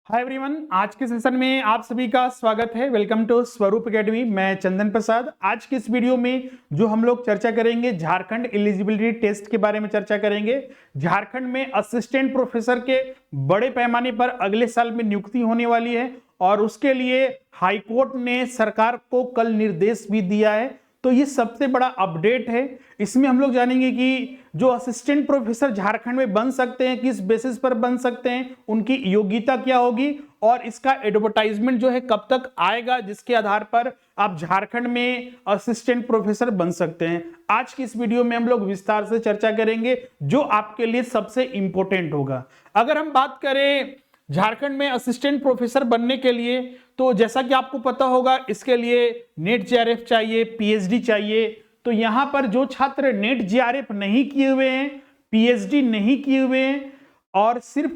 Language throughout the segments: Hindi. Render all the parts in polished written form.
हाय एवरीवन, आज के सेशन में आप सभी का स्वागत है। वेलकम टू स्वरूप एकेडमी। मैं चंदन प्रसाद। आज की इस वीडियो में जो हम लोग चर्चा करेंगे, झारखंड एलिजिबिलिटी टेस्ट के बारे में चर्चा करेंगे। झारखंड में असिस्टेंट प्रोफेसर के बड़े पैमाने पर अगले साल में नियुक्ति होने वाली है और उसके लिए हाईकोर्ट ने सरकार को कल निर्देश भी दिया है। तो ये सबसे बड़ा अपडेट है। इसमें हम लोग जानेंगे कि जो असिस्टेंट प्रोफेसर झारखंड में बन सकते हैं, किस बेसिस पर बन सकते हैं, उनकी योग्यता क्या होगी और इसका एडवर्टाइजमेंट जो है कब तक आएगा, जिसके आधार पर आप झारखंड में असिस्टेंट प्रोफेसर बन सकते हैं। आज की इस वीडियो में हम लोग विस्तार से चर्चा करेंगे जो आपके लिए सबसे इंपॉर्टेंट होगा। अगर हम बात करें झारखंड में असिस्टेंट प्रोफेसर बनने के लिए, तो जैसा कि आपको पता होगा इसके लिए नेट जेआरएफ चाहिए, पीएचडी चाहिए। तो यहां पर जो छात्र नेट जेआरएफ नहीं किए हुए हैं, पीएचडी नहीं किए हुए हैं और सिर्फ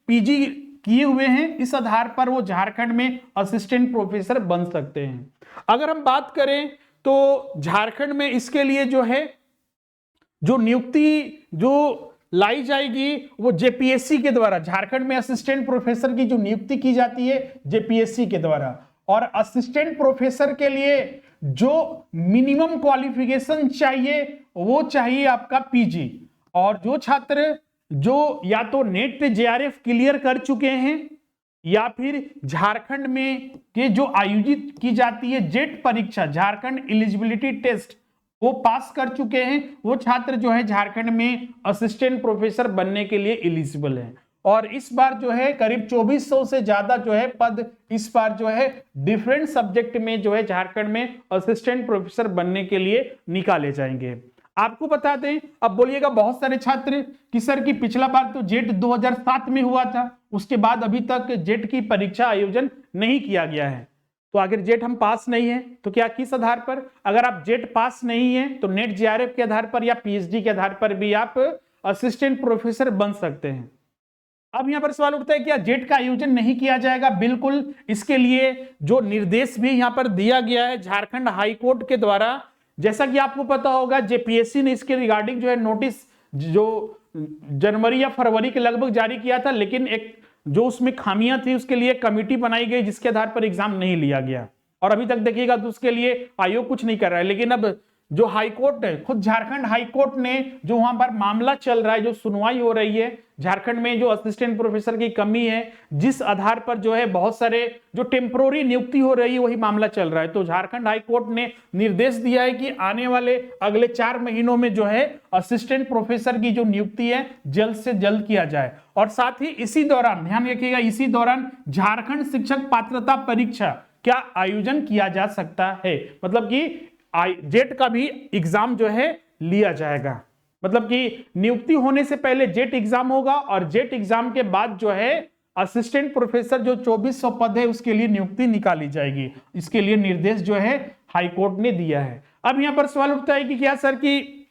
पीजी किए हुए हैं, इस आधार पर वो झारखंड में असिस्टेंट प्रोफेसर बन सकते हैं। अगर हम बात करें तो झारखंड में इसके लिए जो है जो नियुक्ति जो लाई जाएगी वो जेपीएससी के द्वारा, झारखंड में असिस्टेंट प्रोफेसर की जो नियुक्ति की जाती है जेपीएससी के द्वारा। और असिस्टेंट प्रोफेसर के लिए जो मिनिमम क्वालिफिकेशन चाहिए वो चाहिए आपका पीजी। और जो छात्र जो या तो नेट जेआरएफ क्लियर कर चुके हैं या फिर झारखंड में के जो आयोजित की जाती है जेट परीक्षा, झारखंड एलिजिबिलिटी टेस्ट, वो पास कर चुके हैं, वो छात्र जो है झारखंड में असिस्टेंट प्रोफेसर बनने के लिए एलिजिबल है। और इस बार जो है करीब 2400 से ज्यादा जो है पद इस बार जो है डिफरेंट सब्जेक्ट में जो है झारखंड में असिस्टेंट प्रोफेसर बनने के लिए निकाले जाएंगे। आपको बता दें, अब बोलिएगा बहुत सारे छात्र कि सर की पिछला बार तो जेट 2007 में हुआ था, उसके बाद अभी तक जेट की परीक्षा आयोजन नहीं किया गया है। तो अगर जेट हम पास नहीं है तो क्या किस आधार पर, अगर आप जेट पास नहीं है तो नेट जेआरएफ के आधार पर या पीएचडी के आधार पर भी आप असिस्टेंट प्रोफेसर बन सकते हैं। अब यहां पर सवाल उठता है कि जेट का आयोजन नहीं किया जाएगा। बिल्कुल, इसके लिए जो निर्देश भी यहां पर दिया गया है झारखंड हाईकोर्ट के द्वारा, जैसा कि आपको पता होगा जेपीएससी ने इसके रिगार्डिंग जो है नोटिस जो जनवरी या फरवरी के लगभग जारी किया था, लेकिन एक जो उसमें खामियां थी उसके लिए कमेटी बनाई गई जिसके आधार पर एग्जाम नहीं लिया गया और अभी तक देखिएगा तो उसके लिए आयोग कुछ नहीं कर रहा है। लेकिन अब जो हाईकोर्ट है, खुद झारखंड हाईकोर्ट ने जो वहां पर मामला चल रहा है, जो सुनवाई हो रही है झारखंड में जो असिस्टेंट प्रोफेसर की कमी है, जिस आधार पर जो है बहुत सारे जो टेम्पोररी नियुक्ति हो रही है वही मामला चल रहा है। तो झारखंड हाईकोर्ट ने निर्देश दिया है कि आने वाले अगले 4 महीनों में जो है असिस्टेंट प्रोफेसर की जो नियुक्ति है जल्द से जल्द किया जाए। और साथ ही इसी दौरान ध्यान रखिएगा, इसी दौरान झारखंड शिक्षक पात्रता परीक्षा क्या आयोजन किया जा सकता है, मतलब कि जेट का भी एग्जाम जो है लिया जाएगा। मतलब कि नियुक्ति होने से पहले जेट एग्जाम होगा और जेट एग्जाम के बाद जो है असिस्टेंट प्रोफेसर जो 2400 पद है उसके लिए नियुक्ति निकाली जाएगी। इसके लिए निर्देश जो है हाईकोर्ट ने दिया है। अब यहां पर सवाल उठता है कि क्या सर की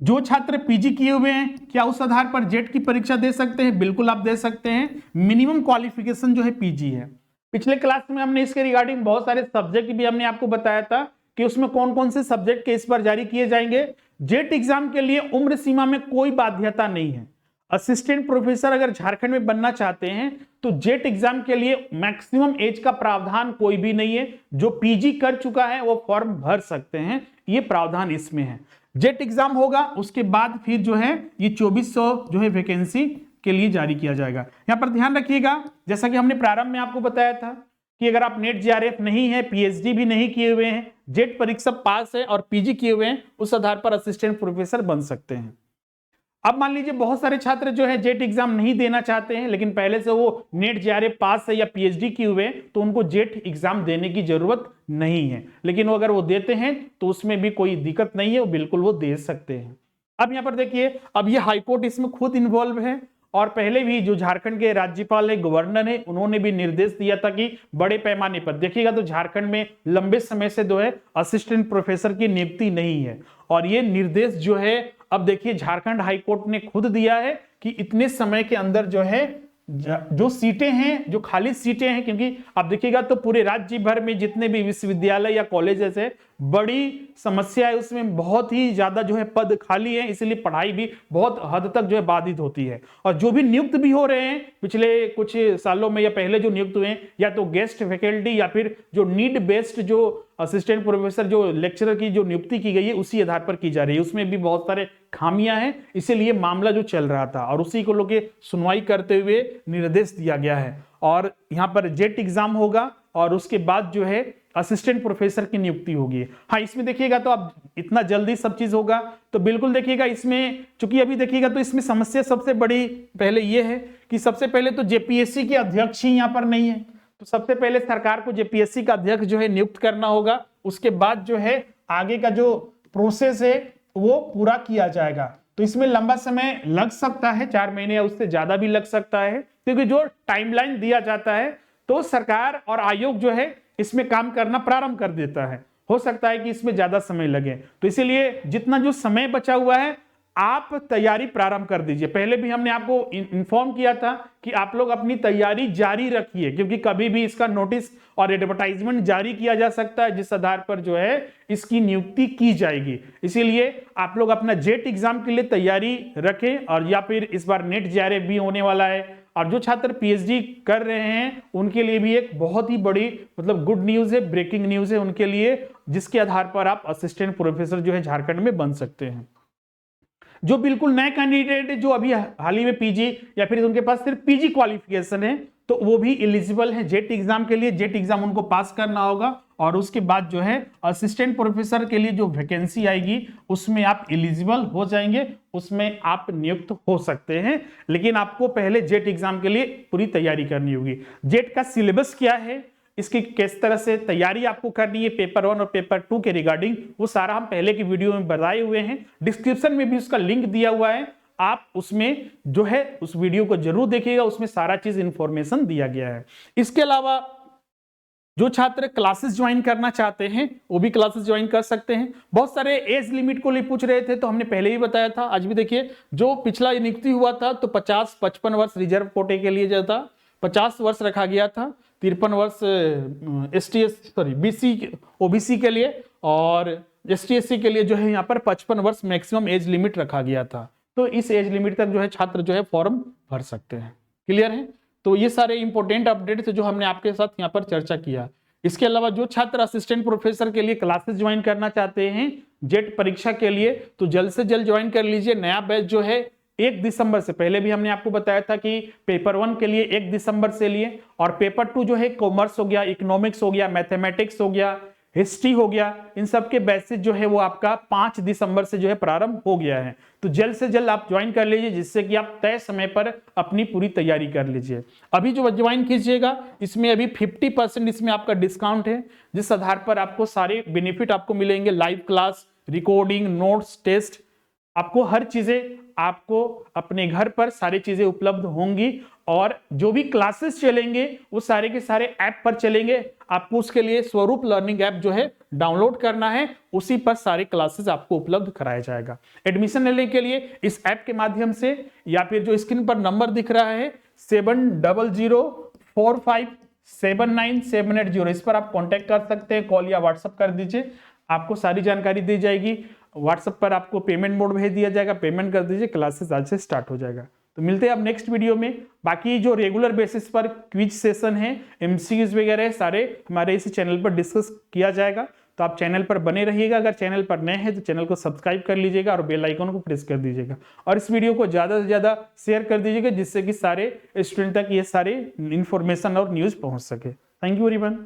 जो छात्र पीजी किए हुए हैं क्या उस आधार पर जेट की परीक्षा दे सकते हैं? बिल्कुल आप दे सकते हैं। मिनिमम क्वालिफिकेशन जो है पीजी है। पिछले क्लास में हमने इसके रिगार्डिंग बहुत सारे सब्जेक्ट भी हमने आपको बताया था कि उसमें कौन कौन से सब्जेक्ट के इस बार जारी किए जाएंगे। जेट एग्जाम के लिए उम्र सीमा में कोई बाध्यता नहीं है। असिस्टेंट प्रोफेसर अगर झारखंड में बनना चाहते हैं तो जेट एग्जाम के लिए मैक्सिमम एज का प्रावधान कोई भी नहीं है। जो पीजी कर चुका है वो फॉर्म भर सकते हैं, ये प्रावधान इसमें है। जेट एग्जाम होगा, उसके बाद फिर जो है ये 2400 जो है वैकेंसी के लिए जारी किया जाएगा। यहां पर ध्यान रखिएगा, जैसा कि हमने प्रारंभ में आपको बताया था कि अगर आप नेट जेआरएफ नहीं है, पीएचडी भी नहीं किए हुए हैं, जेट परीक्षा पास है और पीजी किए हुए हैं, उस आधार पर असिस्टेंट प्रोफेसर बन सकते हैं। अब मान लीजिए बहुत सारे छात्र जो है जेट एग्जाम नहीं देना चाहते हैं, लेकिन पहले से वो नेट जेआरएफ पास है या पीएचडी किए हुए हैं, तो उनको जेट एग्जाम देने की जरूरत नहीं है। लेकिन वो अगर वो देते हैं तो उसमें भी कोई दिक्कत नहीं है, वो बिल्कुल वो दे सकते हैं। अब यहां पर देखिए, अब ये हाईकोर्ट इसमें खुद इन्वॉल्व है और पहले भी जो झारखंड के राज्यपाल है, गवर्नर है, उन्होंने भी निर्देश दिया था कि बड़े पैमाने पर देखिएगा तो झारखंड में लंबे समय से जो है असिस्टेंट प्रोफेसर की नियुक्ति नहीं है। और ये निर्देश जो है अब देखिए झारखंड हाईकोर्ट ने खुद दिया है कि इतने समय के अंदर जो है जो सीटें हैं, जो खाली सीटें हैं, क्योंकि आप देखिएगा तो पूरे राज्य भर में जितने भी विश्वविद्यालय या कॉलेजेस है बड़ी समस्या है, उसमें बहुत ही ज्यादा जो है पद खाली है, इसलिए पढ़ाई भी बहुत हद तक जो है बाधित होती है। और जो भी नियुक्त भी हो रहे हैं पिछले कुछ सालों में या पहले जो नियुक्त हुए हैं, या तो गेस्ट फैकल्टी या फिर जो नीड बेस्ड जो असिस्टेंट प्रोफेसर जो लेक्चरर की जो नियुक्ति की गई है उसी आधार पर की जा रही है, उसमें भी बहुत सारे खामियां हैं, इसीलिए मामला जो चल रहा था और उसी को लोग सुनवाई करते हुए निर्देश दिया गया है। और यहाँ पर जेट एग्जाम होगा और उसके बाद जो है असिस्टेंट प्रोफेसर की नियुक्ति होगी। हाँ, इसमें देखिएगा तो अब इतना जल्दी सब चीज होगा तो बिल्कुल देखिएगा इसमें, चूंकि अभी देखिएगा तो इसमें समस्या सबसे बड़ी पहले ये है कि सबसे पहले तो जेपीएससी के अध्यक्ष ही यहाँ पर नहीं है, तो सबसे पहले सरकार को जेपीएससी का अध्यक्ष जो है नियुक्त करना होगा, उसके बाद जो है आगे का जो प्रोसेस है वो पूरा किया जाएगा। तो इसमें लंबा समय लग सकता है, 4 महीने या उससे ज्यादा भी लग सकता है, क्योंकि जो टाइमलाइन दिया जाता है तो सरकार और आयोग जो है इसमें काम करना प्रारंभ कर देता है, हो सकता है कि इसमें ज्यादा समय लगे। तो इसीलिए जितना जो समय बचा हुआ है आप तैयारी प्रारंभ कर दीजिए। पहले भी हमने आपको इन्फॉर्म किया था कि आप लोग अपनी तैयारी जारी रखिए, क्योंकि कभी भी इसका नोटिस और एडवर्टाइजमेंट जारी किया जा सकता है जिस आधार पर जो है इसकी नियुक्ति की जाएगी। इसीलिए आप लोग अपना जेट एग्जाम के लिए तैयारी रखें, और या फिर इस बार नेट जेआरएफ भी होने वाला है, और जो छात्र पीएचडी कर रहे हैं उनके लिए भी एक बहुत ही बड़ी मतलब गुड न्यूज है, ब्रेकिंग न्यूज है उनके लिए, जिसके आधार पर आप असिस्टेंट प्रोफेसर जो है झारखंड में बन सकते हैं। जो बिल्कुल नए कैंडिडेट है जो अभी हाल ही में पीजी या फिर उनके पास सिर्फ पीजी क्वालिफिकेशन है, तो वो भी एलिजिबल है जेट एग्जाम के लिए। जेट एग्जाम उनको पास करना होगा और उसके बाद जो है असिस्टेंट प्रोफेसर के लिए जो वैकेंसी आएगी उसमें आप एलिजिबल हो जाएंगे, उसमें आप नियुक्त हो सकते हैं। लेकिन आपको पहले जेट एग्जाम के लिए पूरी तैयारी करनी होगी। जेट का सिलेबस क्या है, इसकी किस तरह से तैयारी आपको करनी है पेपर 1 और पेपर 2 के रिगार्डिंग, वो सारा हम पहले की वीडियो में बताए हुए हैं। डिस्क्रिप्शन में भी उसका लिंक दिया हुआ है, आप उसमें जो है उस वीडियो को जरूर देखिएगा, उसमें सारा चीज इंफॉर्मेशन दिया गया है। इसके अलावा जो छात्र क्लासेस ज्वाइन करना चाहते हैं वो भी क्लासेस ज्वाइन कर सकते हैं। बहुत सारे एज लिमिट को लिए पूछ रहे थे, तो हमने पहले ही बताया था, आज भी देखिए जो पिछला नियुक्ति हुआ था तो 50-55 वर्ष रिजर्व कोटे के लिए जो था 50 वर्ष रखा गया था, 53 वर्ष बीसी ओबीसी के लिए, और एसटी/एससी के लिए जो है यहाँ पर 55 वर्ष मैक्सिमम एज लिमिट रखा गया था। तो इस एज लिमिट तक जो है छात्र जो है फॉर्म भर सकते हैं। क्लियर है? तो ये सारे इंपॉर्टेंट अपडेट थे जो हमने आपके साथ यहाँ पर चर्चा किया। इसके अलावा जो छात्र असिस्टेंट प्रोफेसर के लिए क्लासेस ज्वाइन करना चाहते हैं जेट परीक्षा के लिए, तो जल्द से जल्द ज्वाइन कर लीजिए। नया बैच जो है 1 दिसंबर से, पहले भी हमने आपको बताया था कि पेपर 1 के लिए 1 दिसंबर से लिए, और पेपर 2 जो है कॉमर्स हो गया, इकोनॉमिक्स हो गया, मैथमेटिक्स हो गया, हिस्ट्री हो गया, इन सब के बैचेस जो है वो आपका 5 दिसंबर से जो है प्रारंभ हो गया है। तो जल्द से जल्द आप ज्वाइन कर लीजिए, जिससे कि आप तय समय पर अपनी पूरी तैयारी कर लीजिए। अभी जो ज्वाइन कीजिएगा इसमें अभी 50% इसमें आपका डिस्काउंट है, जिस आधार पर आपको सारे बेनिफिट आपको मिलेंगे। Live class, recording, notes, test, आपको हर चीजें आपको अपने घर पर सारी चीजें उपलब्ध होंगी, और जो भी क्लासेस चलेंगे वो सारे के सारे ऐप पर चलेंगे। आपको उसके लिए स्वरूप लर्निंग ऐप जो है डाउनलोड करना है, उसी पर सारे क्लासेस आपको उपलब्ध कराया जाएगा। एडमिशन लेने के लिए इस ऐप के माध्यम से या फिर जो स्क्रीन पर नंबर दिख रहा है 7004579780, इस पर आप कांटेक्ट कर सकते हैं, कॉल या व्हाट्सएप कर दीजिए, आपको सारी जानकारी दी जाएगी। व्हाट्सएप पर आपको पेमेंट मोड भेज दिया जाएगा, पेमेंट कर दीजिए, क्लासेस आज से स्टार्ट हो जाएगा। तो मिलते हैं अब नेक्स्ट वीडियो में। बाकी जो रेगुलर बेसिस पर क्विज सेशन है, एमसीक्यूज वगैरह सारे हमारे इसी चैनल पर डिस्कस किया जाएगा, तो आप चैनल पर बने रहिएगा। अगर चैनल पर नए हैं तो चैनल को सब्सक्राइब कर लीजिएगा और बेल आइकन को प्रेस कर दीजिएगा, और इस वीडियो को ज्यादा से ज्यादा शेयर कर दीजिएगा, जिससे कि सारे स्टूडेंट तक ये सारे इंफॉर्मेशन और न्यूज पहुंच सके। Thank you everyone.